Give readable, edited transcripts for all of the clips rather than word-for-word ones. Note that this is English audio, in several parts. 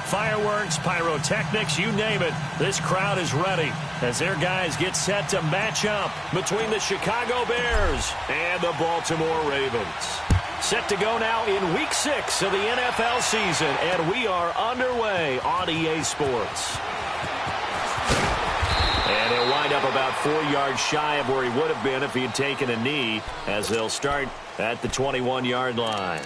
Fireworks, pyrotechnics, you name it. This crowd is ready as their guys get set to match up between the Chicago Bears and the Baltimore Ravens. Set to go now in Week 6 of the NFL season, and we are underway on EA Sports. And he'll wind up about 4 yards shy of where he would have been if he had taken a knee, as they'll start at the 21-yard line.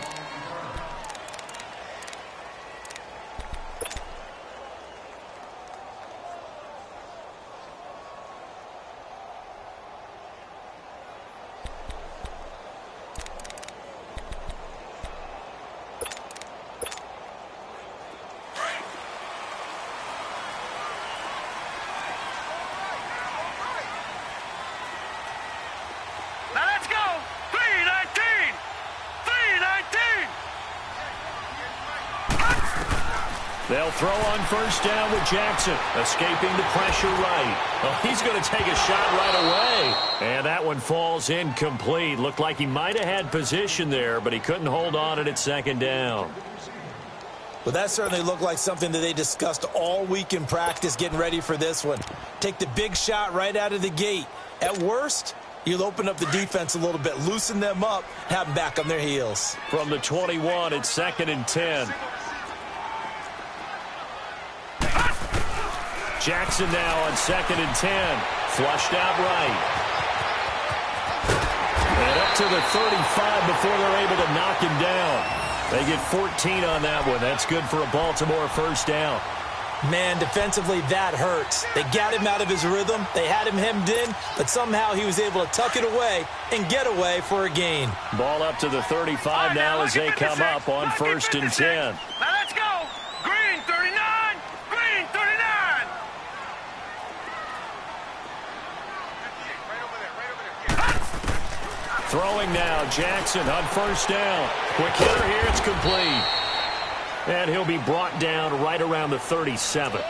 They'll throw on first down with Jackson, escaping the pressure right. Oh, he's going to take a shot right away. And that one falls incomplete. Looked like he might have had position there, but he couldn't hold on at second down. Well, that certainly looked like something that they discussed all week in practice getting ready for this one. Take the big shot right out of the gate. At worst, you'll open up the defense a little bit, loosen them up, have them back on their heels. From the 21, it's 2nd and 10. Jackson now on 2nd and 10. Flushed out right. And up to the 35 before they're able to knock him down. They get 14 on that one. That's good for a Baltimore first down. Man, defensively, that hurts. They got him out of his rhythm. They had him hemmed in, but somehow he was able to tuck it away and get away for a gain. Ball up to the 35 now as they come up on 1st and 10. Now let's go. Green 39. Green 39. Throwing now, Jackson on first down. Quick hitter here, it's complete. And he'll be brought down right around the 37.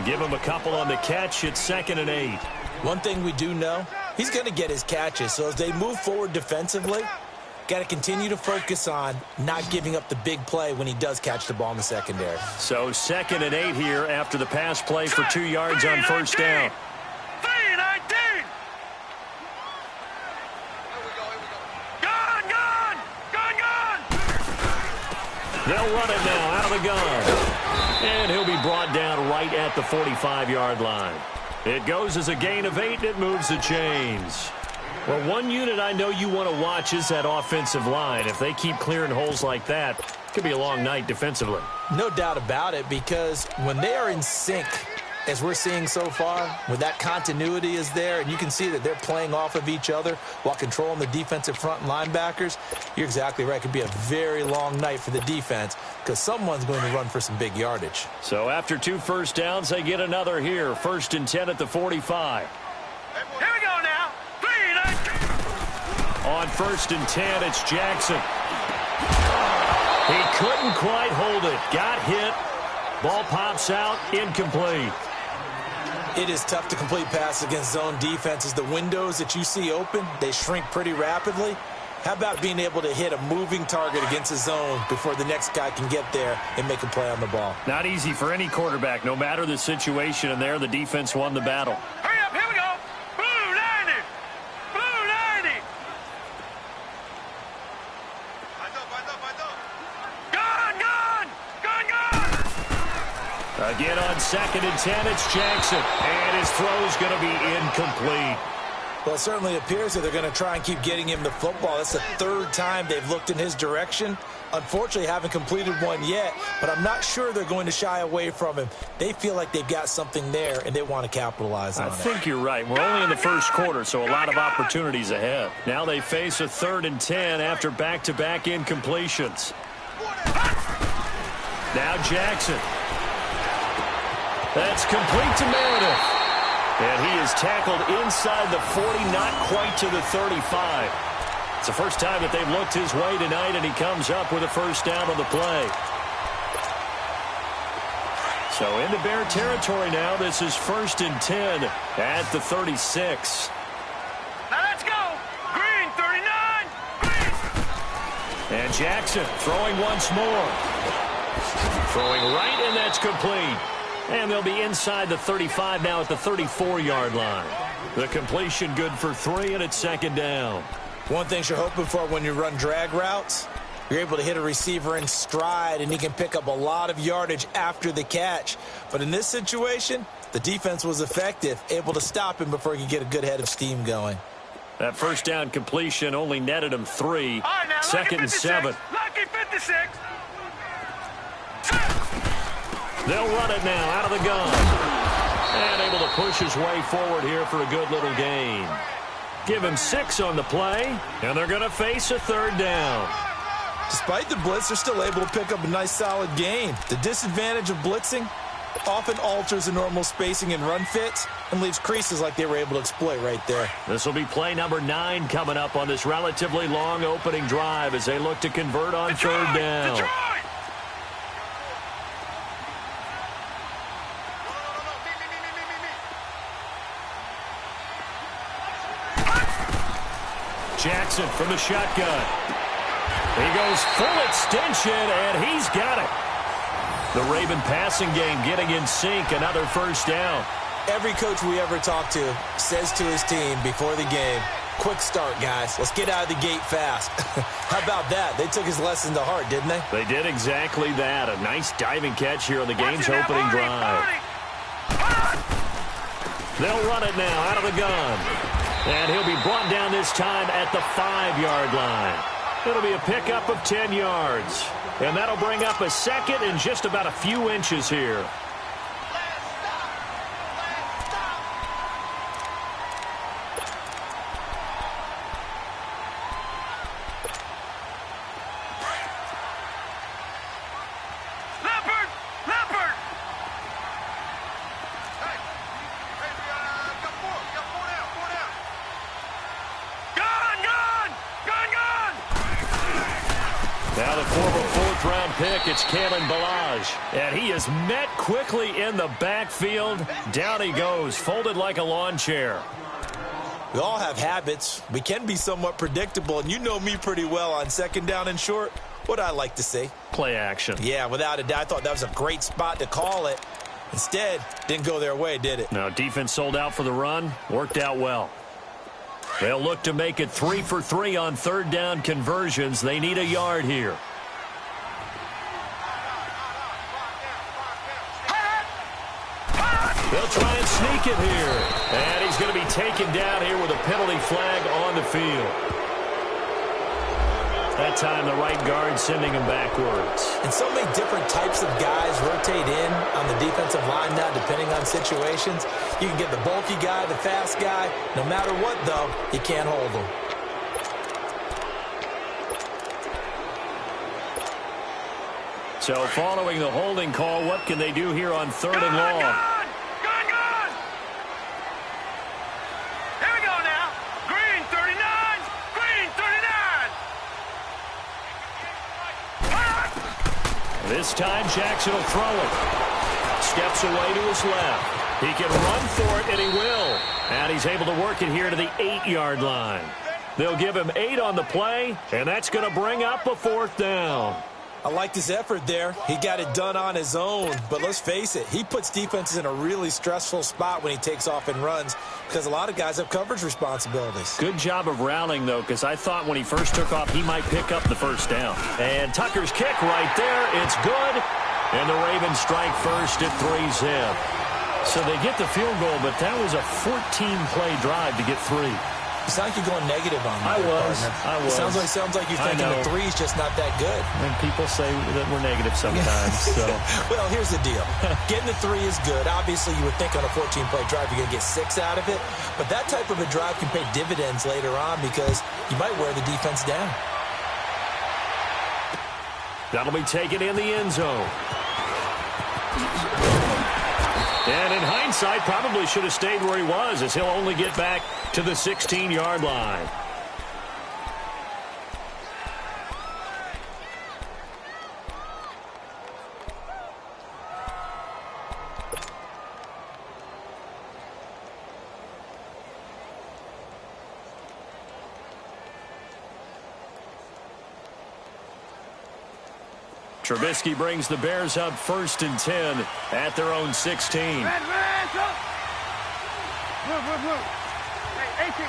Give him a couple on the catch. It's 2nd and 8. One thing we do know, he's going to get his catches. So as they move forward defensively, got to continue to focus on not giving up the big play when he does catch the ball in the secondary. So 2nd and 8 here after the pass play for 2 yards on first down. 3-19. They'll run it now out of the gun. And he'll be brought down right at the 45-yard line. It goes as a gain of 8, and it moves the chains. Well, one unit I know you want to watch is that offensive line. If they keep clearing holes like that, it could be a long night defensively. No doubt about it, because when they are in sync, as we're seeing so far, when that continuity is there, and you can see that they're playing off of each other while controlling the defensive front and linebackers, you're exactly right. It could be a very long night for the defense because someone's going to run for some big yardage. So after 2 first downs, they get another here. 1st and 10 at the 45. Here we go now. 3-19. On 1st and 10, it's Jackson. He couldn't quite hold it. Got hit. Ball pops out. Incomplete. It is tough to complete passes against zone defenses. The windows that you see open, they shrink pretty rapidly. How about being able to hit a moving target against a zone before the next guy can get there and make a play on the ball? Not easy for any quarterback, no matter the situation, and there the defense won the battle. Hurry up, here we go. Blue 90. Blue 90. Gun. Again on 2nd and 10, it's Jackson. And his throw's going to be incomplete. Well, it certainly appears that they're going to try and keep getting him the football. That's the 3rd time they've looked in his direction. Unfortunately, haven't completed one yet, but I'm not sure they're going to shy away from him. They feel like they've got something there, and they want to capitalize on it. I think you're right. We're only in the first quarter, so a lot of opportunities ahead. Now they face a 3rd and 10 after back-to-back incompletions. Now Jackson. That's complete to Meredith. And he is tackled inside the 40, not quite to the 35. It's the first time that they've looked his way tonight, and he comes up with a first down on the play. So into Bear territory now. This is 1st and 10 at the 36. Now let's go. Green 39. Green. And Jackson throwing once more. Throwing right, and that's complete. And they'll be inside the 35 now at the 34-yard line. The completion good for 3, and it's second down. One thing you're hoping for when you run drag routes, you're able to hit a receiver in stride, and he can pick up a lot of yardage after the catch. But in this situation, the defense was effective, able to stop him before he could get a good head of steam going. That first down completion only netted him 3. All right, now, Second and 7. Lucky 56. They'll run it now out of the gun. And able to push his way forward here for a good little gain. Give him 6 on the play, and they're going to face a third down. Despite the blitz, they're still able to pick up a nice solid gain. The disadvantage of blitzing often alters the normal spacing and run fits and leaves creases like they were able to exploit right there. This will be play number 9 coming up on this relatively long opening drive as they look to convert on third down. Detroit! Jackson from the shotgun. He goes full extension, and he's got it. The Raven passing game getting in sync, another first down. Every coach we ever talk to says to his team before the game, quick start, guys. Let's get out of the gate fast. How about that? They took his lesson to heart, didn't they? They did exactly that. A nice diving catch here on the game's opening drive. They'll run it now out of the gun. And he'll be brought down this time at the 5-yard line. It'll be a pickup of 10 yards. And that'll bring up a second and just about a few inches here. Now the former 4th-round pick, it's Kalen Ballage. And he is met quickly in the backfield. Down he goes, folded like a lawn chair. We all have habits. We can be somewhat predictable, and you know me pretty well on second down and short. What I like to see. Play action. Yeah, without a doubt. I thought that was a great spot to call it. Instead, didn't go their way, did it? Now, defense sold out for the run. Worked out well. They'll look to make it 3 for 3 on third down conversions. They need a yard here. They'll try and sneak it here. And he's going to be taken down here with a penalty flag on the field. That time the right guard sending him backwards. And so many different types of guys rotate in on the defensive line now depending on situations. You can get the bulky guy, the fast guy. No matter what, though, you can't hold them. So following the holding call, what can they do here on third and long? Gone! Here we go now. Green 39. Green 39. This time Jackson will throw it. Steps away to his left. He can run for it, and he will. And he's able to work it here to the 8-yard line. They'll give him 8 on the play, and that's going to bring up a 4th down. I liked his effort there. He got it done on his own. But let's face it, he puts defenses in a really stressful spot when he takes off and runs because a lot of guys have coverage responsibilities. Good job of rallying, though, because I thought when he first took off, he might pick up the first down. And Tucker's kick right there. It's good. And the Ravens strike first at 3-zip. So they get the field goal, but that was a 14-play drive to get 3. You sound like you're going negative on me. I was. Sounds like you're thinking the 3's just not that good. And people say that we're negative sometimes. So. Well, here's the deal. Getting the 3 is good. Obviously, you would think on a 14-play drive you're going to get 6 out of it. But that type of a drive can pay dividends later on because you might wear the defense down. That'll be taken in the end zone. And in hindsight, probably should have stayed where he was as he'll only get back to the 16-yard line. Trubisky brings the Bears up 1st and 10 at their own 16. Red, up. Blue. Hey, 18.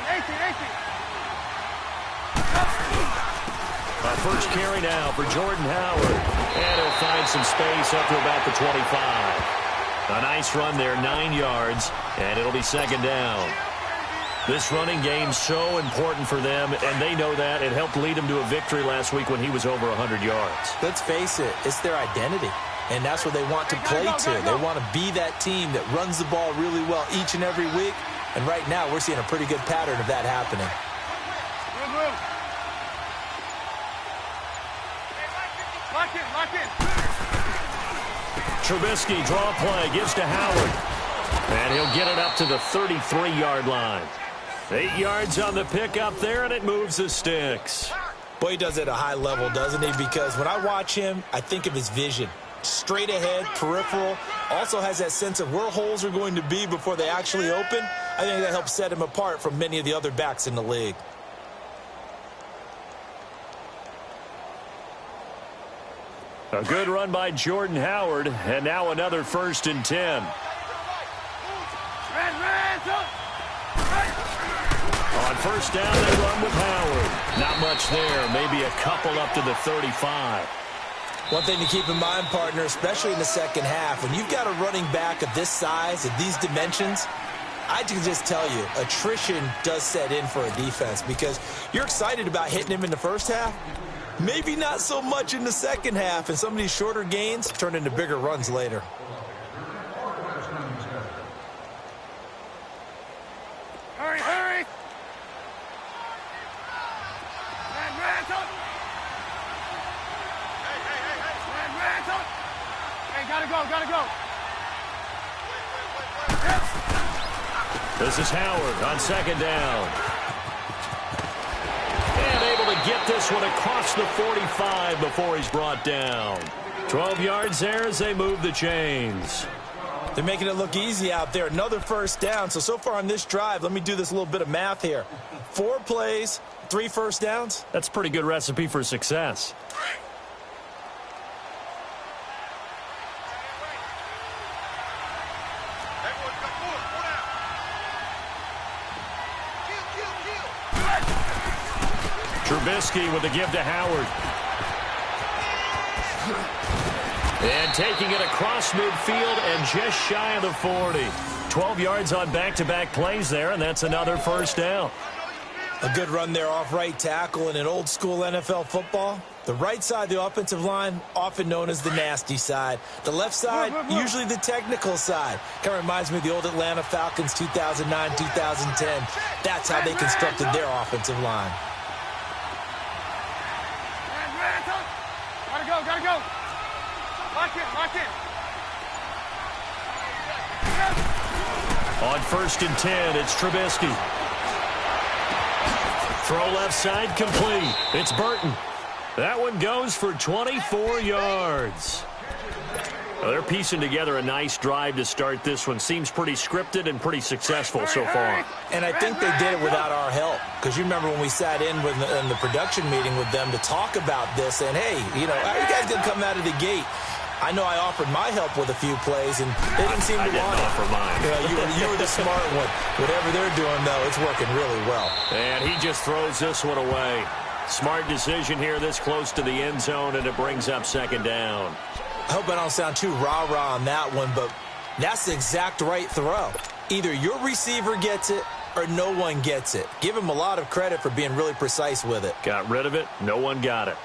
A first carry now for Jordan Howard. And he'll find some space up to about the 25. A nice run there, 9 yards, and it'll be 2nd down. This running game's so important for them, and they know that. It helped lead them to a victory last week when he was over 100 yards. Let's face it, it's their identity, and that's what they want to play to. They want to be that team that runs the ball really well each and every week, and right now we're seeing a pretty good pattern of that happening. Lock in. Trubisky, draw play, gives to Howard, and he'll get it up to the 33-yard line. 8 yards on the pickup there, and it moves the sticks. Boy, he does it at a high level, doesn't he? Because when I watch him, I think of his vision. Straight ahead, peripheral, also has that sense of where holes are going to be before they actually open. I think that helps set him apart from many of the other backs in the league. A good run by Jordan Howard, and now another 1st and 10. On 1st down, they run with Howard. Not much there, maybe a couple up to the 35. One thing to keep in mind, partner, especially in the second half, when you've got a running back of this size, of these dimensions, I can just tell you, attrition does set in for a defense because you're excited about hitting him in the first half. Maybe not so much in the second half, and some of these shorter gains turn into bigger runs later. Hurry. Hey, gotta go. This is Howard on 2nd down. And able to get this one across the 45 before he's brought down. 12 yards there as they move the chains. They're making it look easy out there. Another 1st down. So far on this drive, let me do this little bit of math here. 4 plays, 3 first downs. That's a pretty good recipe for success. Trubisky with the give to Howard. And taking it across midfield and just shy of the 40. 12 yards on back-to-back plays there, and that's another 1st down. A good run there off right tackle. In an old-school NFL football, the right side of the offensive line, often known as the nasty side. The left side, usually the technical side. Kind of reminds me of the old Atlanta Falcons 2009, 2010. That's how they constructed their offensive line. Gotta go. Lock in. On 1st and 10, it's Trubisky. Throw left side complete. It's Burton. That one goes for 24 yards. Well, they're piecing together a nice drive to start this one. Seems pretty scripted and pretty successful so far. And I think they did it without our help. Because you remember when we sat in the production meeting with them to talk about this. And, hey, how are you guys going to come out of the gate? I know I offered my help with a few plays, and they didn't seem to want it. I didn't offer mine. You were the smart one. Whatever they're doing, though, it's working really well. And he just throws this one away. Smart decision here this close to the end zone, and it brings up 2nd down. I hope I don't sound too rah-rah on that one, but that's the exact right throw. Either your receiver gets it or no one gets it. Give him a lot of credit for being really precise with it. Got rid of it. No one got it.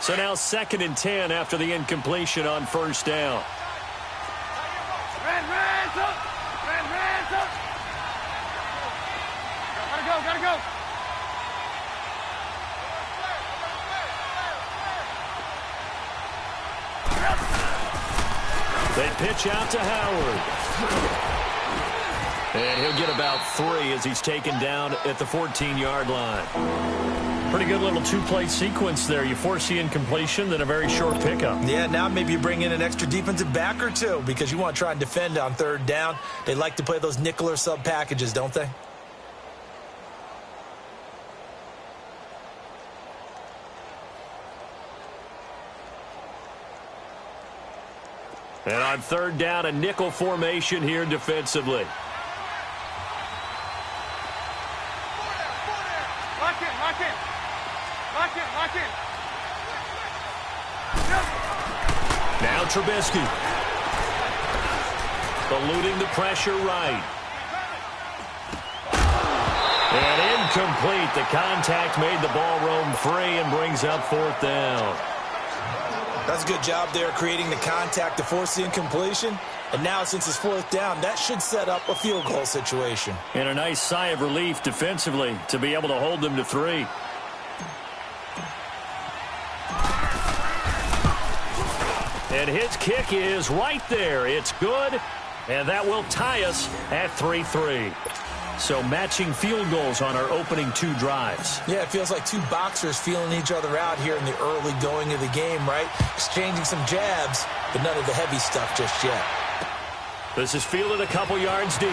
So now 2nd and 10 after the incompletion on 1st down. Ransom. Gotta go. They pitch out to Howard. And he'll get about 3 as he's taken down at the 14-yard line. Pretty good little 2-play sequence there. You force the incompletion, then a very short pickup. Yeah, now maybe you bring in an extra defensive back or two because you want to try and defend on 3rd down. They like to play those nickel or sub packages, don't they? And on third down, a nickel formation here defensively. Lock in, lock in. Lock in, lock in. Now Trubisky. Eluding the pressure right. And incomplete. The contact made the ball roam free and brings up fourth down. That's a good job there creating the contact to force the incompletion. And now since it's fourth down, that should set up a field goal situation. And a nice sigh of relief defensively to be able to hold them to 3. And his kick is right there. It's good. And that will tie us at 3-3. So matching field goals on our opening 2 drives. Yeah, it feels like 2 boxers feeling each other out here in the early going of the game, right? Exchanging some jabs, but none of the heavy stuff just yet. This is fielded a couple yards deep.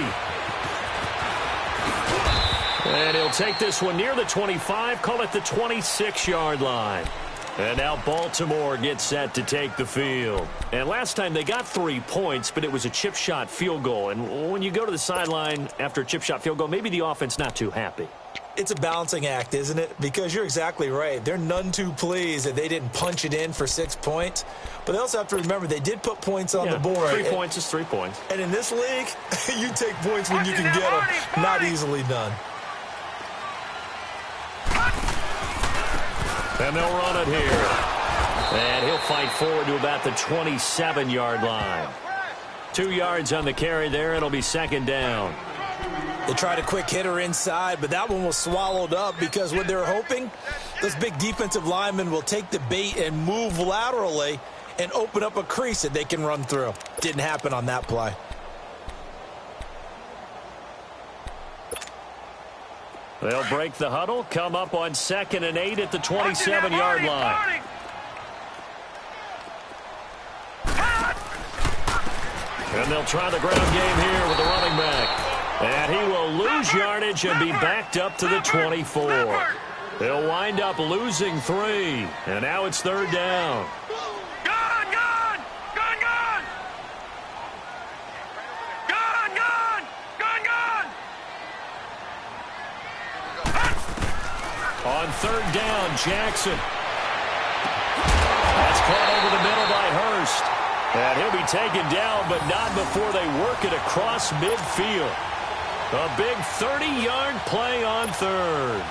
And he'll take this one near the 25, call it the 26-yard line. And now Baltimore gets set to take the field. And last time they got 3 points, but it was a chip shot field goal. And when you go to the sideline after a chip shot field goal, maybe the offense not too happy. It's a balancing act, isn't it? Because you're exactly right. They're none too pleased that they didn't punch it in for 6 points. But they also have to remember they did put points on the board. 3 points is 3 points. And in this league, you take points when you can get them. Not easily done. And they'll run it here. And he'll fight forward to about the 27-yard line. 2 yards on the carry there. It'll be second down. They tried a quick hitter inside, but that one was swallowed up because what they're hoping, those big defensive linemen will take the bait and move laterally and open up a crease that they can run through. Didn't happen on that play. They'll break the huddle, come up on 2nd and 8 at the 27-yard line. And they'll try the ground game here with the running back. And he will lose yardage and be backed up to the 24. They'll wind up losing 3. And now it's third down. On third down, Jackson. That's caught over the middle by Hurst. And he'll be taken down, but not before they work it across midfield. A big 30-yard play on third.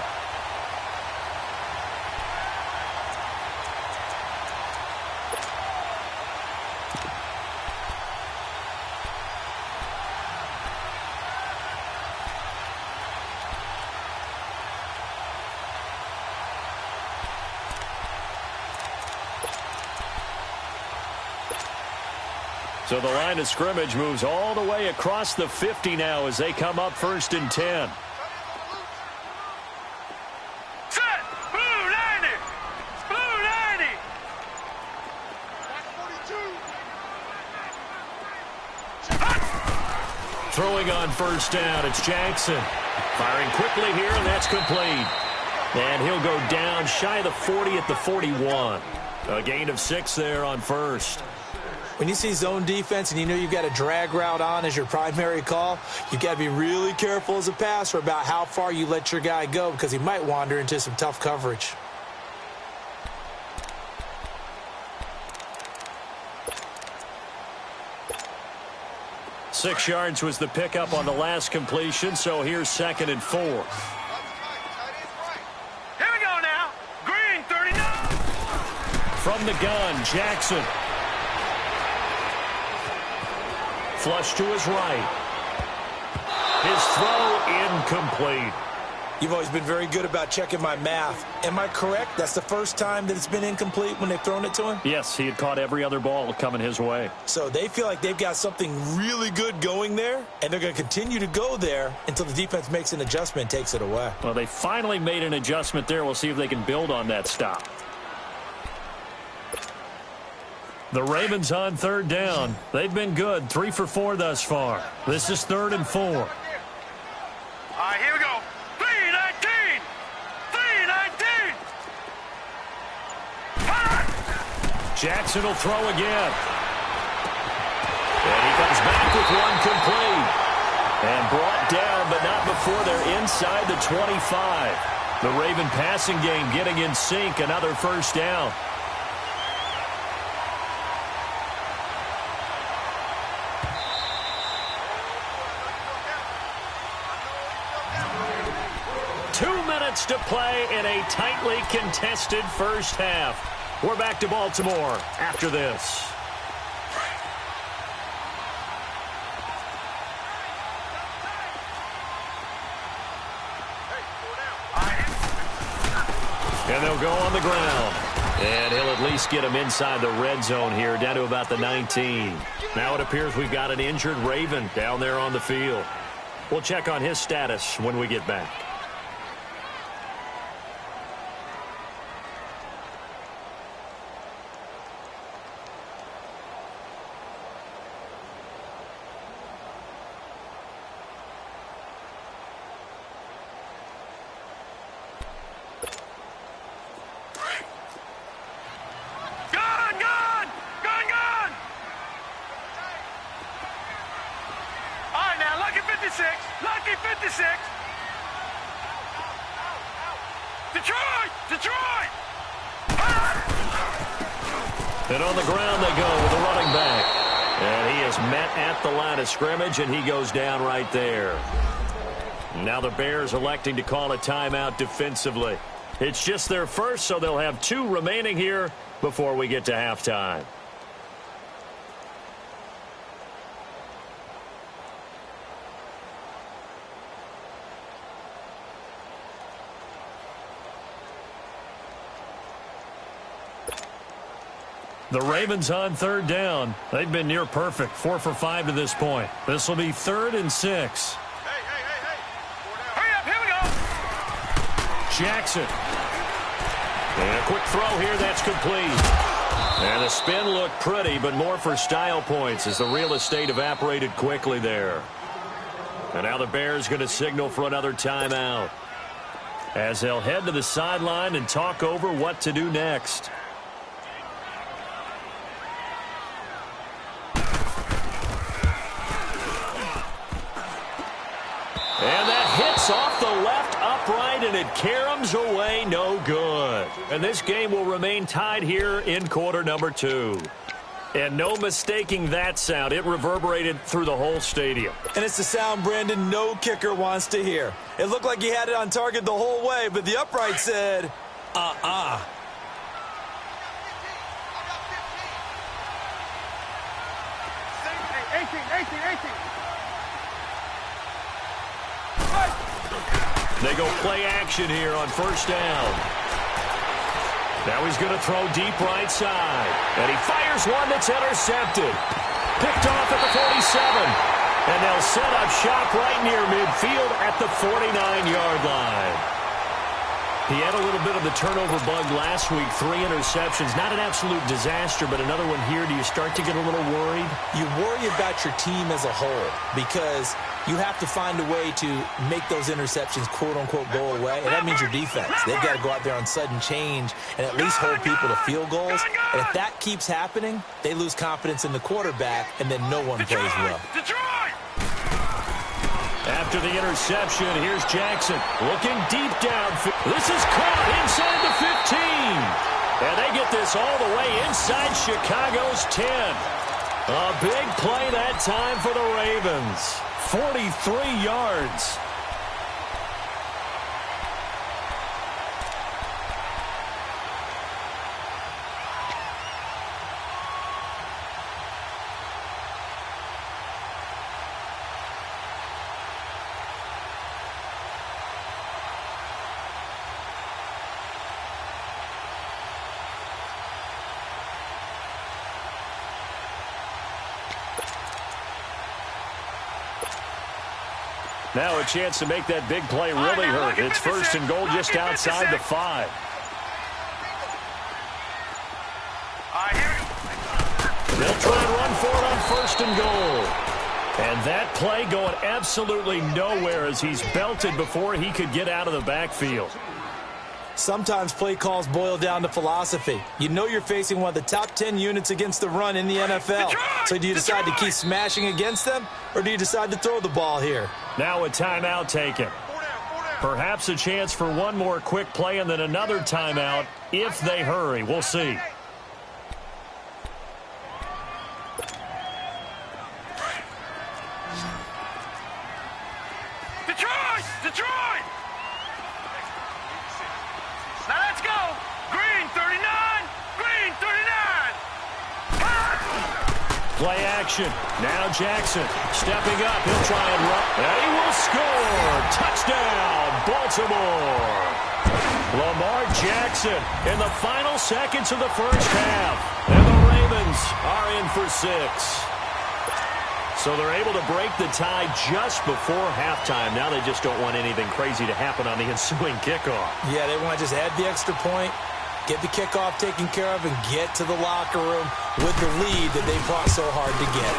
So the line of scrimmage moves all the way across the 50 now as they come up 1st and 10. Set! Blue 90! Blue 90! Throwing on first down, it's Jackson. Firing quickly here, and that's complete. And he'll go down shy of the 40 at the 41. A gain of 6 there on first. When you see zone defense and you know you've got a drag route on as your primary call, you've got to be really careful as a passer about how far you let your guy go because he might wander into some tough coverage. Six yards was the pickup on the last completion, so here's 2nd and 4. Here we go now. Green 39. From the gun, Jackson. Flush to his right. His throw incomplete. You've always been very good about checking my math. Am I correct? That's the first time that it's been incomplete when they've thrown it to him? Yes, he had caught every other ball coming his way. So they feel like they've got something really good going there, and they're going to continue to go there until the defense makes an adjustment and takes it away. Well, they finally made an adjustment there. We'll see if they can build on that stop. The Ravens on third down. They've been good, 3 for 4 thus far. This is 3rd and 4. All right, here we go. 319. 319. Jackson will throw again. with one complete. And brought down, but not before they're inside the 25. The Raven passing game getting in sync, another first down. To play in a tightly contested first half. We're back to Baltimore after this. And they'll go on the ground. And he'll at least get him inside the red zone here, down to about the 19. Now it appears we've got an injured Raven down there on the field. We'll check on his status when we get back. Lucky 56. Detroit! Detroit! And on the ground they go with the running back. And he is met at the line of scrimmage, and he goes down right there. Now the Bears electing to call a timeout defensively. It's just their first, so they'll have 2 remaining here before we get to halftime. The Ravens on third down. They've been near perfect, 4 for 5 to this point. This will be 3rd and 6. Hey. Hurry up, here we go. Jackson. And a quick throw here, that's complete. And the spin looked pretty, but more for style points as the real estate evaporated quickly there. And now the Bears going to signal for another timeout, as they'll head to the sideline and talk over what to do next. And that hits off the left upright, and it caroms away, no good. And this game will remain tied here in quarter number 2. And no mistaking that sound. It reverberated through the whole stadium. And it's the sound, Brandon, no kicker wants to hear. It looked like he had it on target the whole way, but the upright said, 18. They go play action here on first down. Now he's going to throw deep right side. And he fires one that's intercepted. Picked off at the 47. And they'll set up shop right near midfield at the 49-yard line. He had a little bit of the turnover bug last week, 3 interceptions. Not an absolute disaster, but another one here. Do you start to get a little worried? You worry about your team as a whole because you have to find a way to make those interceptions, quote-unquote, go away. And that means your defense. They've got to go out there on sudden change and at least hold people to field goals. And if that keeps happening, they lose confidence in the quarterback, and then no one plays well. After the interception, here's Jackson looking deep down. This is caught inside the 15. And they get this all the way inside Chicago's 10. A big play that time for the Ravens. 43 yards. Now a chance to make that big play really hurt. It's 1st and goal just outside the 5. They'll try and run for it on 1st and goal. And that play going absolutely nowhere as he's belted before he could get out of the backfield. Sometimes play calls boil down to philosophy. You know you're facing one of the top 10 units against the run in the NFL. So do you decide to keep smashing against them, or do you decide to throw the ball here? Now a timeout taken. Perhaps a chance for one more quick play and then another timeout if they hurry. We'll see. Detroit! Now let's go! Green 39! Green 39! Play action. Now Jackson stepping up. He'll try and run. And he will score. Touchdown, Baltimore. Lamar Jackson in the final seconds of the first half. And the Ravens are in for 6. So they're able to break the tie just before halftime. Now they just don't want anything crazy to happen on the ensuing kickoff. Yeah, they want to just add the extra point, get the kickoff taken care of, and get to the locker room with the lead that they fought so hard to get.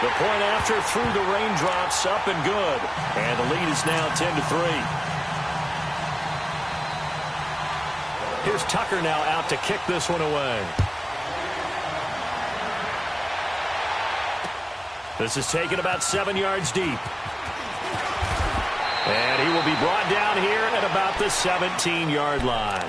The point after through the raindrops, up and good. And the lead is now 10-3. Here's Tucker now out to kick this one away. This is taken about 7 yards deep. And he will be brought down here at about the 17-yard line.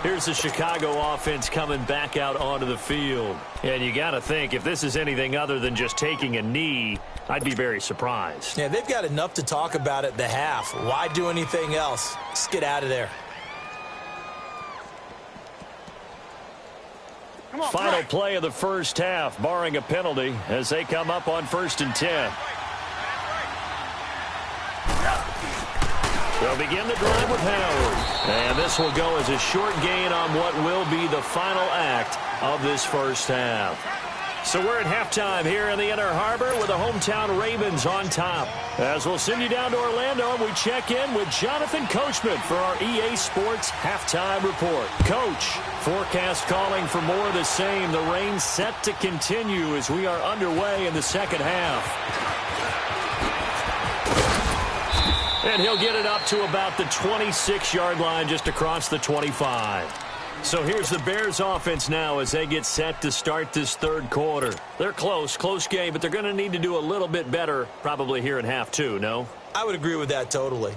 Here's the Chicago offense coming back out onto the field. And you got to think, if this is anything other than just taking a knee, I'd be very surprised. Yeah, they've got enough to talk about at the half. Why do anything else? Just get out of there. Final play of the first half, barring a penalty, as they come up on 1st and 10. They'll begin the drive with Howard. And this will go as a short gain on what will be the final act of this first half. So we're at halftime here in the Inner Harbor with the hometown Ravens on top. As we'll send you down to Orlando, and we check in with Jonathan Coachman for our EA Sports Halftime Report. Coach, forecast calling for more of the same. The rain set to continue as we are underway in the second half. And he'll get it up to about the 26-yard line, just across the 25. So here's the Bears offense now as they get set to start this third quarter. They're close game, but they're going to need to do a little bit better probably here in half two, no? I would agree with that totally.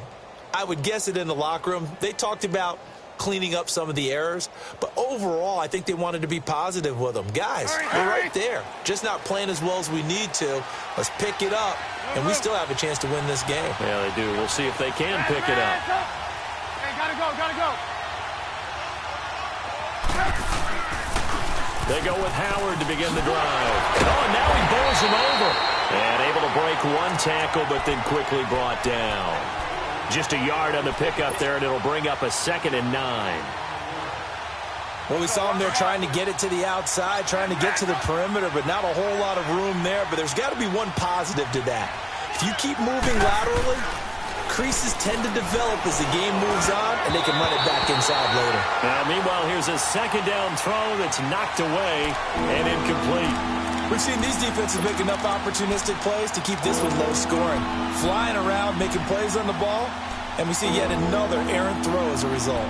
I would guess it in the locker room. They talked about cleaning up some of the errors, but overall I think they wanted to be positive with them. Guys, we're right there. Just not playing as well as we need to. Let's pick it up, and we still have a chance to win this game. Yeah, they do. We'll see if they can pick it up. Hey, gotta go. They go with Howard to begin the drive. Oh, and now he bowls him over. And able to break one tackle, but then quickly brought down. Just a yard on the pickup there, and it'll bring up a 2nd and 9. Well, we saw him there trying to get it to the outside, trying to get to the perimeter, but not a whole lot of room there. But there's got to be one positive to that. If you keep moving laterally, creases tend to develop as the game moves on, and they can run it back inside later. Now, meanwhile, here's a 2nd down throw that's knocked away and incomplete. We've seen these defenses make enough opportunistic plays to keep this one low scoring. Flying around, making plays on the ball, and we see yet another errant throw as a result.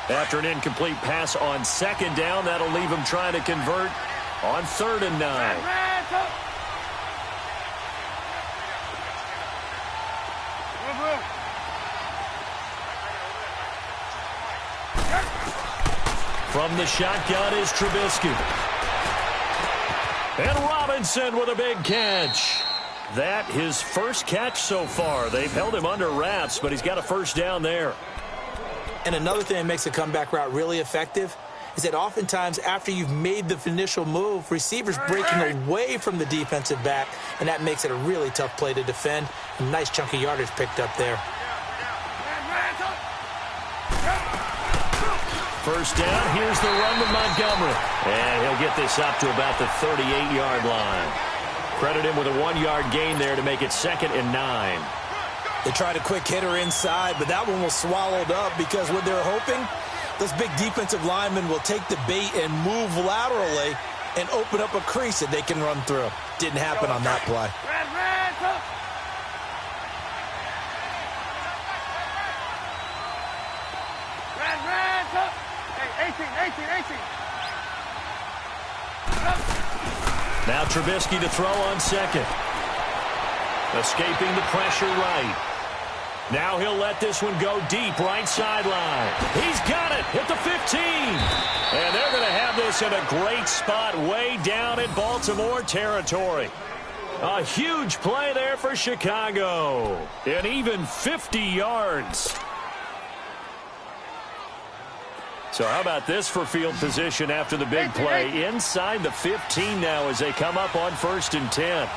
After an incomplete pass on 2nd down, that'll leave him trying to convert on 3rd and 9. From the shotgun is Trubisky. And Robinson with a big catch. That his first catch so far. They've held him under wraps, but he's got a 1st down there. And another thing that makes a comeback route really effective is that oftentimes after you've made the initial move, receivers breaking away from the defensive back, and that makes it a really tough play to defend. A nice chunk of yardage picked up there. 1st down, here's the run with Montgomery. And he'll get this up to about the 38-yard line. Credit him with a 1-yard gain there to make it 2nd and 9. They tried a quick hitter inside, but that one was swallowed up because what they're hoping, those big defensive linemen will take the bait and move laterally and open up a crease that they can run through. Didn't happen on that play. Now Trubisky to throw on second. Escaping the pressure right. Now he'll let this one go deep right sideline. He's got it at the 15. And they're going to have this in a great spot way down in Baltimore territory. A huge play there for Chicago. And even 50 yards. So how about this for field position after the big play? Inside the 15 now as they come up on 1st and 10.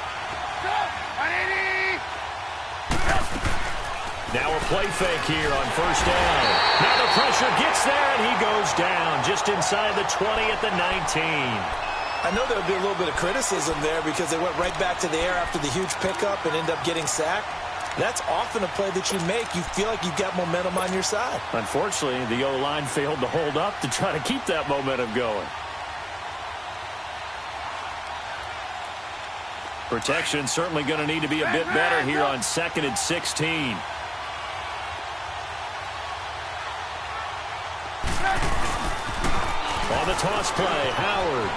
Now a play fake here on 1st down. Now the pressure gets there, and he goes down just inside the 20 at the 19. I know there would be a little bit of criticism there because they went right back to the air after the huge pickup and end up getting sacked. That's often a play that you make. You feel like you've got momentum on your side. Unfortunately, the O-line failed to hold up to try to keep that momentum going. Protection certainly going to need to be a bit better here on 2nd and 16. On the toss play, Howard.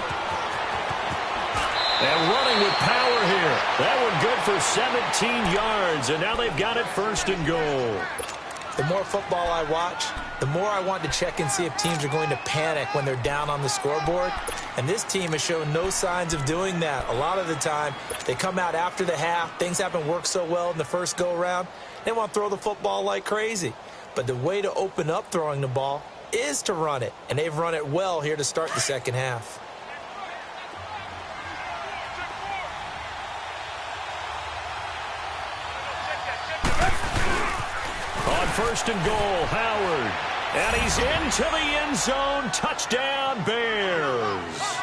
And running with power here. That one good for 17 yards, and now they've got it 1st and goal. The more football I watch, the more I want to check and see if teams are going to panic when they're down on the scoreboard. And this team has shown no signs of doing that. A lot of the time, they come out after the half. Things haven't worked so well in the first go-around. They want to throw the football like crazy. But the way to open up throwing the ball is to run it. And they've run it well here to start the second half. On 1st and goal, Howard. And he's into the end zone. Touchdown, Bears.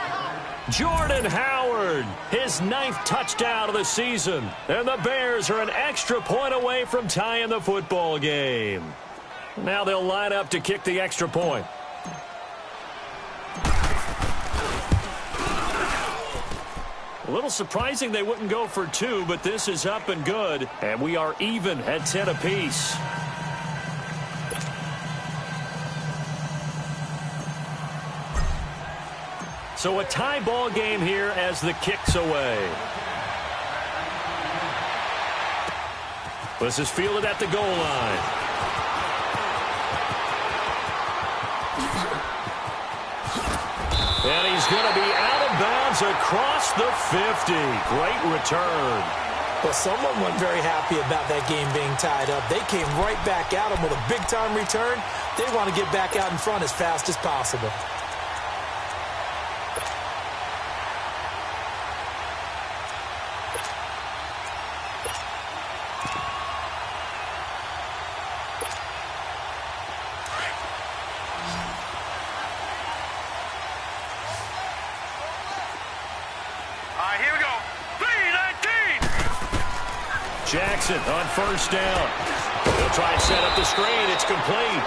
Jordan Howard, his 9th touchdown of the season. And the Bears are an extra point away from tying the football game. Now they'll line up to kick the extra point. A little surprising they wouldn't go for 2, but this is up and good. And we are even at 10 apiece. So a tie ball game here as the kick's away. This is fielded at the goal line. And he's going to be out of bounds across the 50. Great return. Well, someone wasn't very happy about that game being tied up. They came right back at him with a big-time return. They want to get back out in front as fast as possible. Jackson on 1st down. They'll try and set up the screen. It's complete.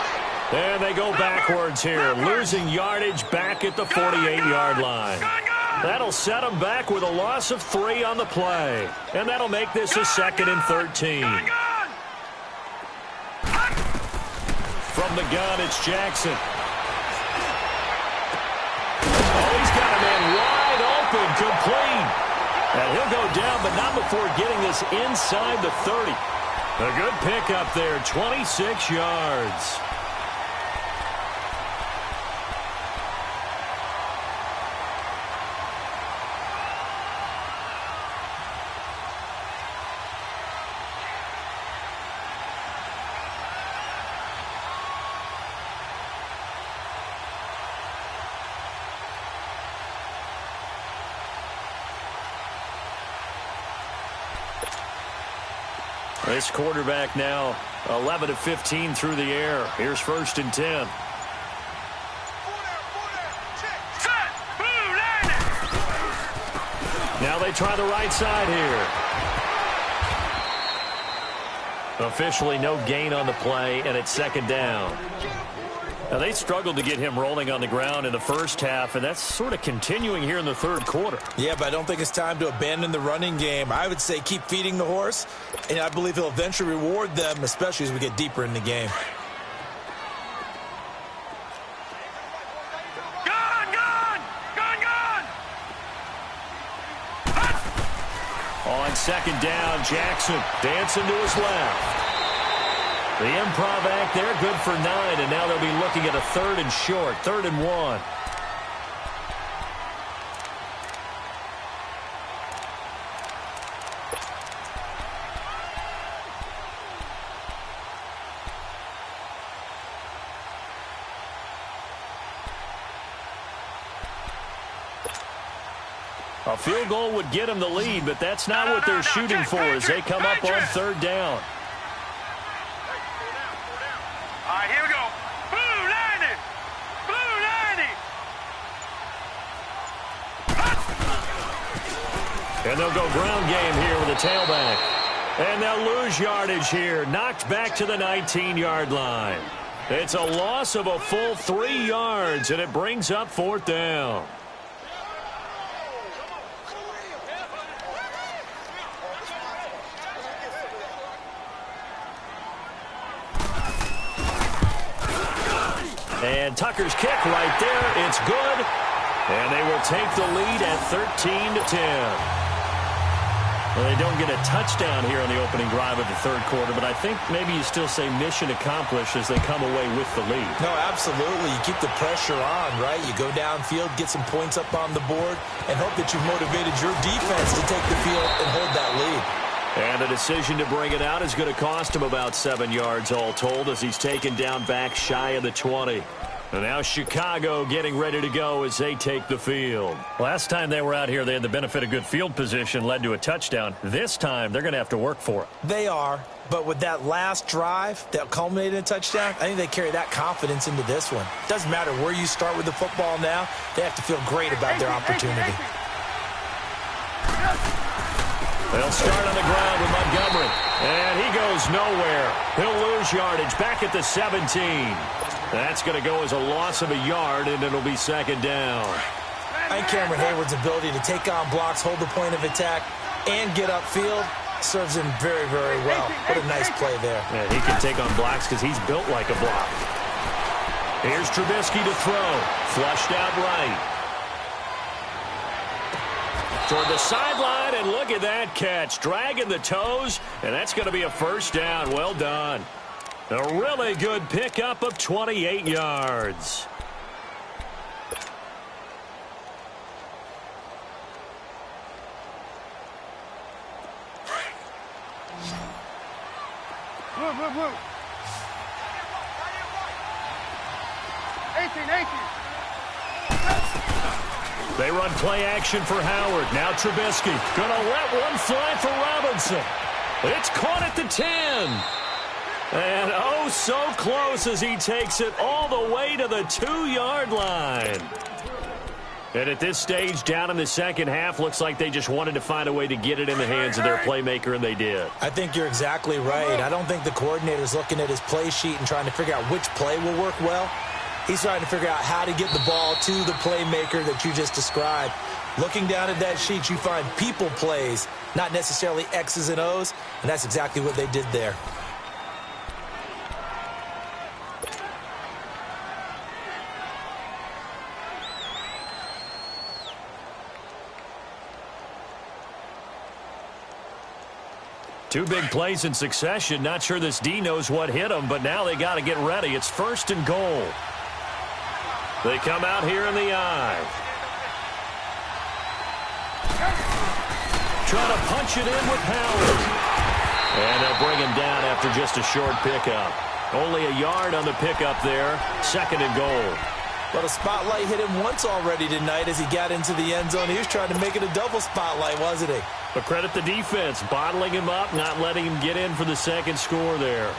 And they go backwards here, losing yardage back at the 48-yard line. That'll set them back with a loss of 3 on the play. And that'll make this a 2nd and 13. From the gun, it's Jackson. Oh, he's got a man wide open, complete. And he'll go down, but not before getting this inside the 30. A good pickup there, 26 yards. This quarterback now 11 of 15 through the air. Here's 1st and 10. Now they try the right side here. Officially no gain on the play, and it's 2nd down. Now they struggled to get him rolling on the ground in the first half, and that's sort of continuing here in the 3rd quarter. Yeah, but I don't think it's time to abandon the running game. I would say keep feeding the horse, and I believe he'll eventually reward them, especially as we get deeper in the game. second down, Jackson dancing to his left. The improv act there, good for 9, and now they'll be looking at a 3rd and short, 3rd and 1. A field goal would get them the lead, but that's not what they're shooting for as they come up on 3rd down. All right, here we go. Blue 90. Blue 90. And they'll go ground game here with a tailback. And they'll lose yardage here. Knocked back to the 19-yard line. It's a loss of a full 3 yards, and it brings up 4th down. And Tucker's kick right there. It's good. And they will take the lead at 13-10. Well, they don't get a touchdown here on the opening drive of the 3rd quarter, but I think maybe you still say mission accomplished as they come away with the lead. No, absolutely. You keep the pressure on, right? You go downfield, get some points up on the board, and hope that you've motivated your defense to take the field and hold that lead. And the decision to bring it out is going to cost him about 7 yards all told as he's taken down back shy of the 20. And now Chicago getting ready to go as they take the field. Last time they were out here, they had the benefit of good field position, led to a touchdown. This time, they're going to have to work for it. They are, but with that last drive that culminated in a touchdown, I think they carry that confidence into this one. Doesn't matter where you start with the football now, they have to feel great about their opportunity. They'll start on the ground with Montgomery. And he goes nowhere. He'll lose yardage back at the 17. That's going to go as a loss of a yard, and it'll be 2nd down. I think Cameron Hayward's ability to take on blocks, hold the point of attack, and get upfield serves him very, very well. What a nice play there. Yeah, he can take on blocks because he's built like a block. Here's Trubisky to throw. Flushed out right. Toward the sideline, and look at that catch. Dragging the toes, and that's going to be a 1st down. Well done. A really good pickup of 28 yards. Blue, blue, blue. 18. They run play action for Howard. Now Trubisky gonna let one fly for Robinson. It's caught at the 10. And oh, so close as he takes it all the way to the 2-yard line. And at this stage, down in the second half, looks like they just wanted to find a way to get it in the hands of their playmaker, and they did. I think you're exactly right. I don't think the coordinator's looking at his play sheet and trying to figure out which play will work well. He's trying to figure out how to get the ball to the playmaker that you just described. Looking down at that sheet, you find people plays, not necessarily X's and O's, and that's exactly what they did there. Two big plays in succession. Not sure this D knows what hit them, but now they got to get ready. It's 1st and goal. They come out here in the I. Trying to punch it in with Howard. And they'll bring him down after just a short pickup. Only a yard on the pickup there. 2nd and goal. Well, the spotlight hit him once already tonight as he got into the end zone. He was trying to make it a double spotlight, wasn't he? But credit the defense, bottling him up, not letting him get in for the 2nd score there.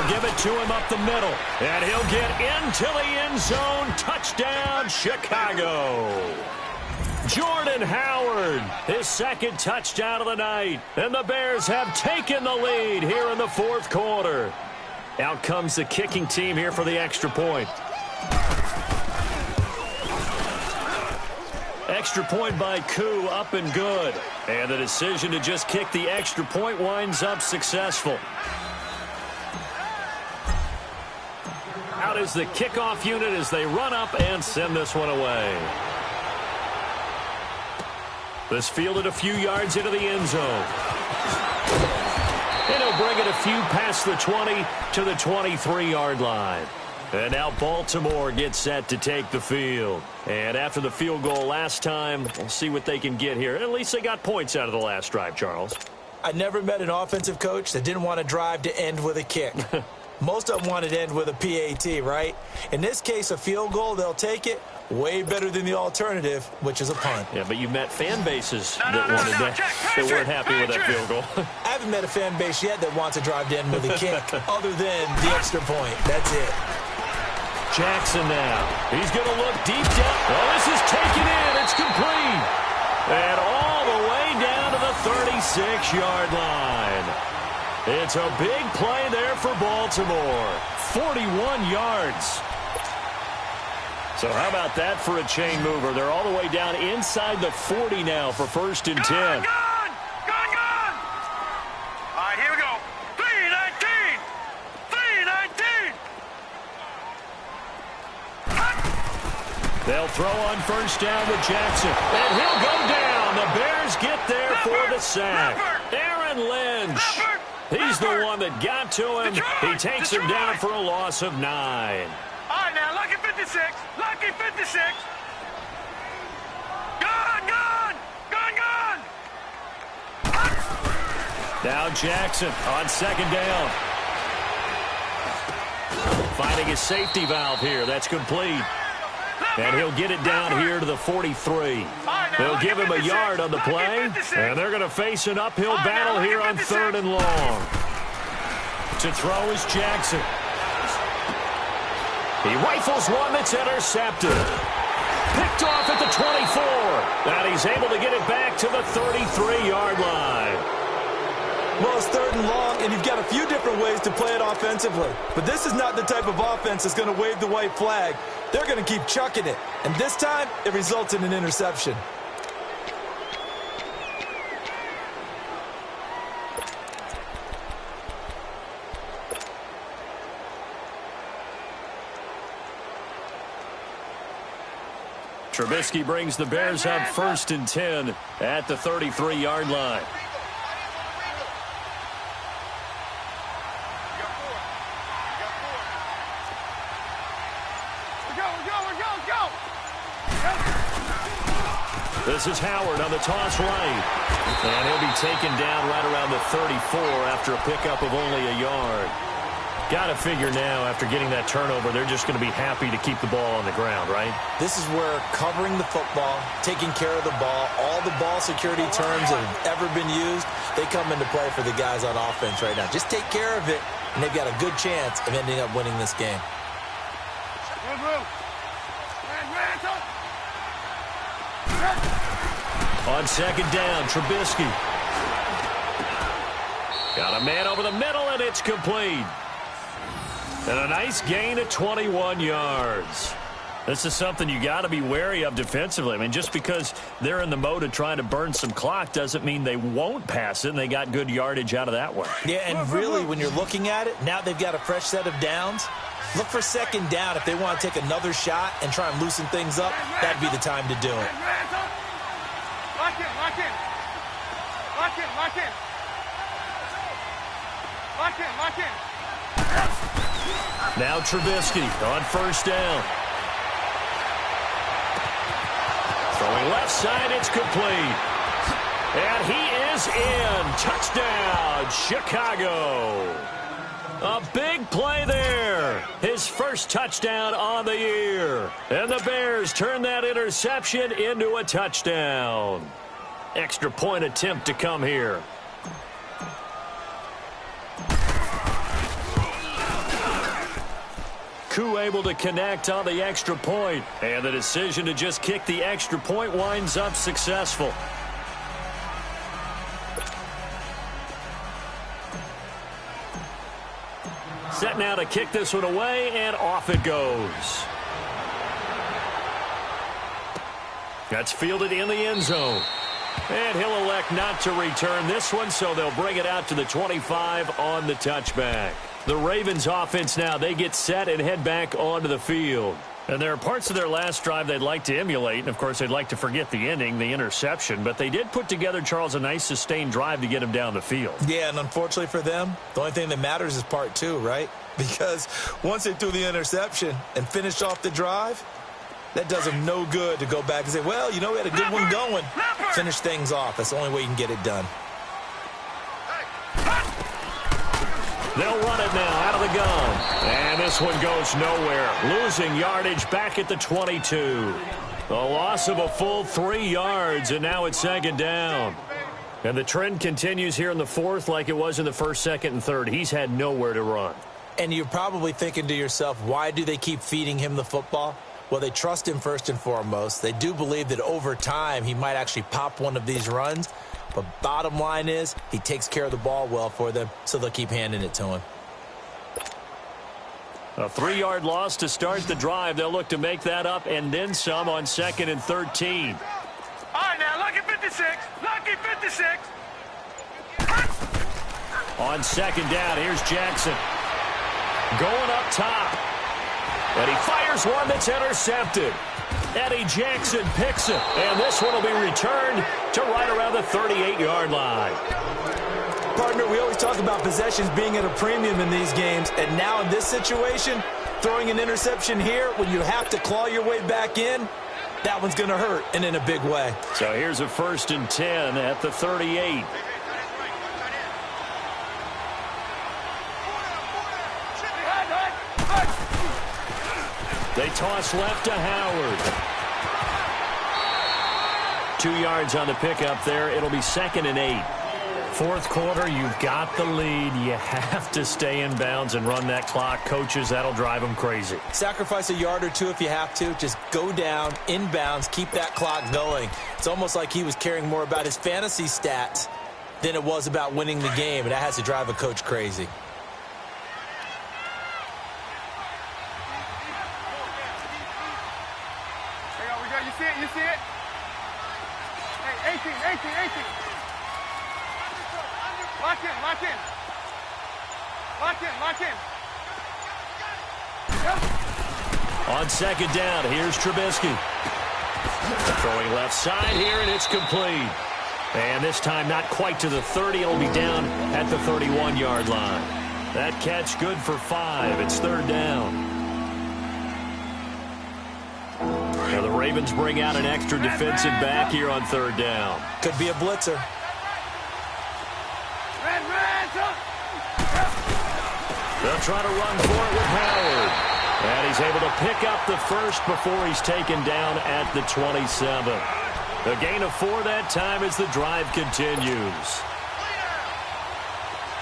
Give it to him up the middle, and he'll get into the end zone. Touchdown, Chicago. Jordan Howard, his 2nd touchdown of the night, and the Bears have taken the lead here in the 4th quarter. Out comes the kicking team here for the extra point. extra point by Koo up and good. And the decision to just kick the extra point winds up successful. Out is the kickoff unit as they run up and send this one away. This fielded a few yards into the end zone. And he'll bring it a few past the 20 to the 23-yard line. And now Baltimore gets set to take the field. And after the field goal last time, we'll see what they can get here. At least they got points out of the last drive, Charles. I never met an offensive coach that didn't want a drive to end with a kick. Most of them wanted to end with a PAT, right? In this case, a field goal, they'll take it. Way better than the alternative, which is a punt. Yeah, but you've met fan bases that wanted that, that weren't happy with that field goal. I haven't met a fan base yet that wants a drive to end with a kick, other than the extra point. That's it. Jackson now. He's going to look deep down. Oh, this is taken in. It's complete. And all the way down to the 36-yard line. It's a big play there for Baltimore. 41 yards. So how about that for a chain mover? They're all the way down inside the 40 now for 1st and 10. Gone! All right, here we go. 3-19! 3-19! They'll throw on 1st down with Jackson. And he'll go down. The Bears get there for the sack. Aaron Lynch. He's the one that got to him. He takes him down for a loss of 9. All right, now, lucky 56. Lucky 56. Gone! Now Jackson on 2nd down. Finding his safety valve here. That's complete. And he'll get it down here to the 43. They'll give him a yard on the play. And they're going to face an uphill battle here on 3rd and long. To throw is Jackson. He rifles one that's intercepted. Picked off at the 24. And he's able to get it back to the 33-yard line. Well, it's 3rd and long, and you've got a few different ways to play it offensively. But this is not the type of offense that's going to wave the white flag. They're going to keep chucking it. And this time, it results in an interception. Trubisky brings the Bears up 1st and 10 at the 33-yard line. This is Howard on the toss right. And he'll be taken down right around the 34 after a pickup of only a yard. Got to figure now, after getting that turnover, they're just going to be happy to keep the ball on the ground, right? This is where covering the football, taking care of the ball, all the ball security terms that have ever been used, they come into play for the guys on offense right now. Just take care of it, and they've got a good chance of ending up winning this game. On 2nd down, Trubisky. Got a man over the middle, and it's complete. And a nice gain at 21 yards. This is something you got to be wary of defensively. I mean, just because they're in the mode of trying to burn some clock doesn't mean they won't pass it, and they got good yardage out of that one. Yeah, and really, when you're looking at it, now they've got a fresh set of downs. Look for 2nd down if they want to take another shot and try and loosen things up. That'd be the time to do it. Lock in. Now Trubisky on 1st down. Throwing left side, it's complete. And he is in. Touchdown, Chicago. A big play there. His first touchdown on the year. And the Bears turn that interception into a touchdown. Extra point attempt to come here. Koo able to connect on the extra point. And the decision to just kick the extra point winds up successful. Set now to kick this one away, and off it goes. That's fielded in the end zone. And he'll elect not to return this one, so they'll bring it out to the 25 on the touchback. The Ravens offense now, they get set and head back onto the field. And there are parts of their last drive they'd like to emulate. And, of course, they'd like to forget the ending, the interception. But they did put together, Charles, a nice sustained drive to get him down the field. Yeah, and unfortunately for them, the only thing that matters is part two, right? Because once they threw the interception and finished off the drive, that does them no good to go back and say, well, you know, we had a good one going. Finish things off. That's the only way you can get it done. They'll run it now out of the gun. And this one goes nowhere. Losing yardage back at the 22. A loss of a full 3 yards, and now it's second down. And the trend continues here in the fourth like it was in the first, second, and third. He's had nowhere to run. And you're probably thinking to yourself, why do they keep feeding him the football? Well, they trust him first and foremost. They do believe that over time he might actually pop one of these runs. But bottom line is he takes care of the ball well for them, so they'll keep handing it to him. A 3-yard loss to start the drive. They'll look to make that up and then some on second and 13. All right, now, lucky 56. Lucky 56. On second down, here's Jackson. Going up top. And he fires one that's intercepted. Eddie Jackson picks it. And this one will be returned to right around the 38-yard line. Partner, we always talk about possessions being at a premium in these games. And now in this situation, throwing an interception here when you have to claw your way back in, that one's going to hurt, and in a big way. So here's a 1st and 10 at the 38. They toss left to Howard. 2 yards on the pickup there. It'll be 2nd and 8. Fourth quarter, you've got the lead. You have to stay in bounds and run that clock. Coaches, that'll drive them crazy. Sacrifice a yard or two if you have to. Just go down, in bounds, keep that clock going. It's almost like he was caring more about his fantasy stats than it was about winning the game, and that has to drive a coach crazy. You see it? Hey, 18. Lock in. Yep. On second down, here's Trubisky. Throwing left side here, and it's complete. And this time not quite to the 30. It'll be down at the 31-yard line. That catch good for 5. It's third down. Now the Ravens bring out an extra defensive back here on third down. Could be a blitzer. They'll try to run for it with Howard. And he's able to pick up the first before he's taken down at the 27. A gain of 4 that time as the drive continues.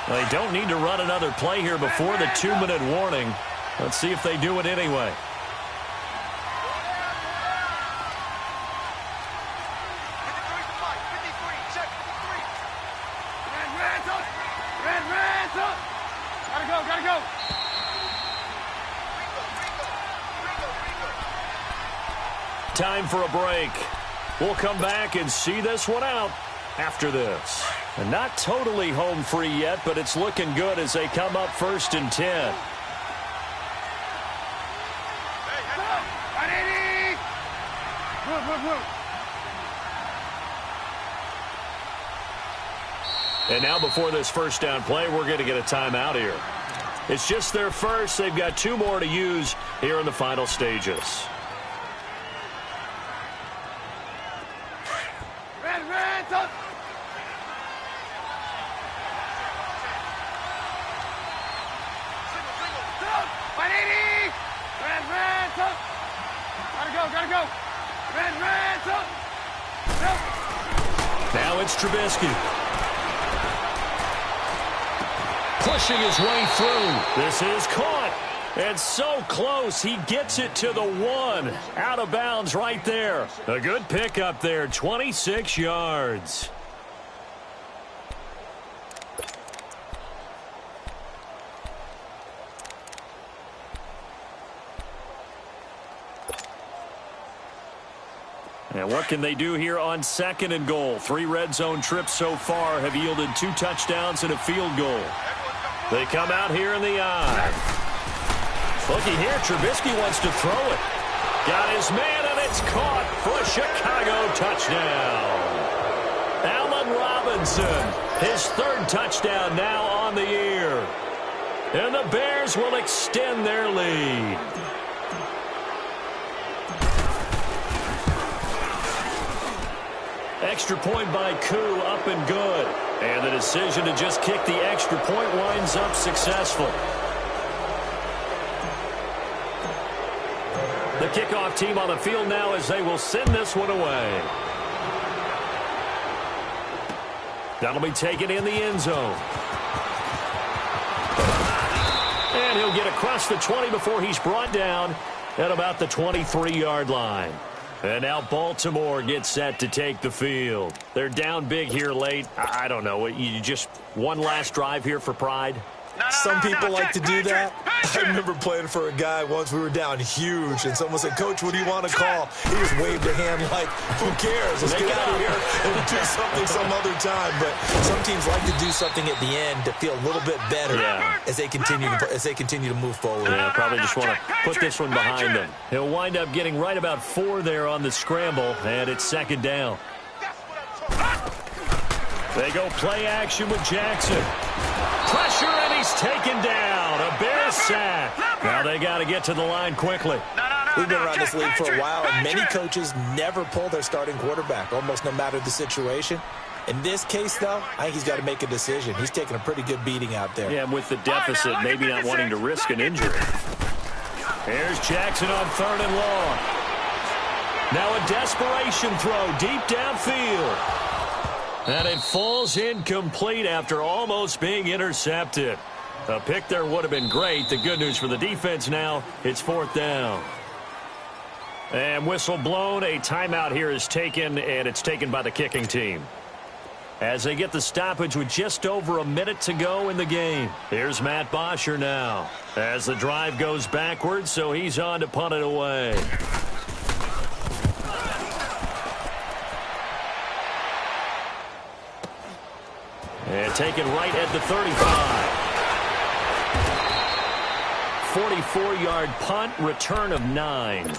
They don't need to run another play here before the 2-minute warning. Let's see if they do it anyway. Gotta go. Time for a break. We'll come back and see this one out after this. And not totally home free yet, but it's looking good as they come up 1st and 10. And now before this first down play, we're going to get a timeout here. It's just their first. They've got 2 more to use here in the final stages. Gotta go. Now it's Trubisky. Pushing his way through. This is caught. And so close. He gets it to the 1. Out of bounds right there. A good pickup there. 26 yards. And what can they do here on 2nd and goal? 3 red zone trips so far have yielded 2 touchdowns and a field goal. They come out here in the eye. Looky here, Trubisky wants to throw it. Got his man, and it's caught for a Chicago touchdown. Allen Robinson, his 3rd touchdown now on the year. And the Bears will extend their lead. Extra point by Koo, up and good. And the decision to just kick the extra point winds up successful. The kickoff team on the field now as they will send this one away. That'll be taken in the end zone. And he'll get across the 20 before he's brought down at about the 23-yard line. And now Baltimore gets set to take the field. They're down big here late. I don't know. You just one last drive here for pride? Some people like to do that. I remember playing for a guy once. We were down huge, and someone said, "Coach, what do you want to call?" He just waved a hand like, "Who cares? Let's get out of here and do something some other time." But some teams like to do something at the end to feel a little bit better as they continue to move forward. Yeah, probably just want to put this one behind them. He'll wind up getting right about 4 there on the scramble, and it's 2nd down. They go play action with Jackson. Pressure, and he's taken down. A Bears sack. Now they got to get to the line quickly. We've been around this league for a while, and many coaches never pull their starting quarterback, almost no matter the situation. In this case, though, I think he's got to make a decision. He's taking a pretty good beating out there. Yeah, and with the deficit, maybe not wanting to risk an injury. Here's Jackson on 3rd and long. Now a desperation throw deep downfield. And it falls incomplete after almost being intercepted. A pick there would have been great. The good news for the defense now, it's 4th down. And whistle blown. A timeout here is taken, and it's taken by the kicking team. As they get the stoppage with just over a minute to go in the game. Here's Matt Bosher now. As the drive goes backwards, so he's on to punt it away. And taken right at the 35. 44-yard punt, return of 9.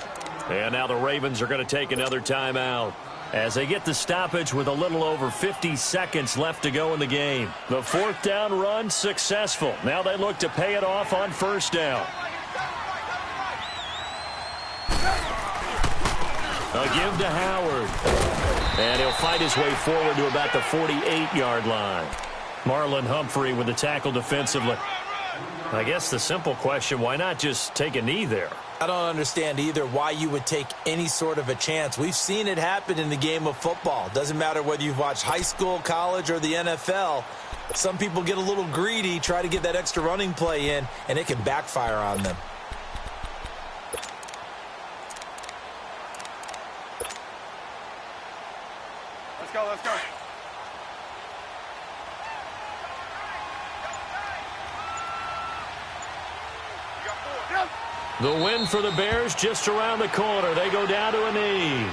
And now the Ravens are going to take another timeout as they get the stoppage with a little over 50 seconds left to go in the game. The 4th down run successful. Now they look to pay it off on 1st down. A give to Howard. And he'll fight his way forward to about the 48-yard line. Marlon Humphrey with the tackle defensively. I guess the simple question, why not just take a knee there? I don't understand either why you would take any sort of a chance. We've seen it happen in the game of football. Doesn't matter whether you've watched high school, college, or the NFL. Some people get a little greedy, try to get that extra running play in, and it can backfire on them. Let's go, let's go. The win for the Bears just around the corner. They go down to a knee.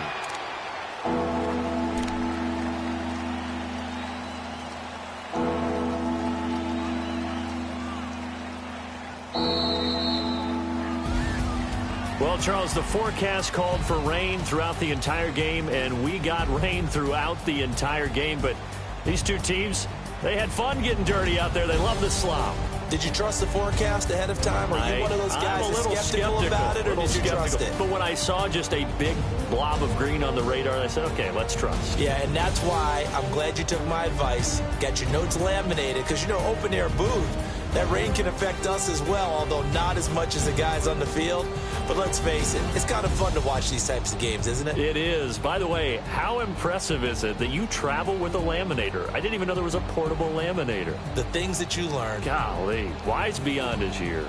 Well, Charles, the forecast called for rain throughout the entire game, and we got rain throughout the entire game. But these two teams, they had fun getting dirty out there. They love the slop. Did you trust the forecast ahead of time? Or are you one of those guys that's skeptical about it, or did you trust it? But when I saw just a big blob of green on the radar, I said, okay, let's trust. Yeah, and that's why I'm glad you took my advice. Got your notes laminated, because, you know, open-air booth, that rain can affect us as well, although not as much as the guys on the field. But let's face it, it's kind of fun to watch these types of games, isn't it? It is. By the way, how impressive is it that you travel with a laminator? I didn't even know there was a portable laminator. The things that you learn. Golly, wise beyond his years.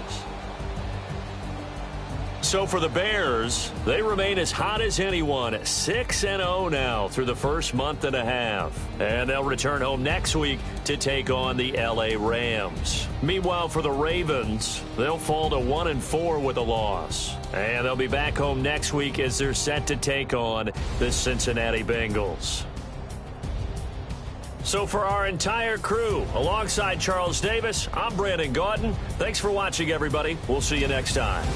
So for the Bears, they remain as hot as anyone, 6-0 now through the first month and a half. And they'll return home next week to take on the LA Rams. Meanwhile, for the Ravens, they'll fall to 1-4 with a loss. And they'll be back home next week as they're set to take on the Cincinnati Bengals. So for our entire crew, alongside Charles Davis, I'm Brandon Gaudin. Thanks for watching, everybody. We'll see you next time.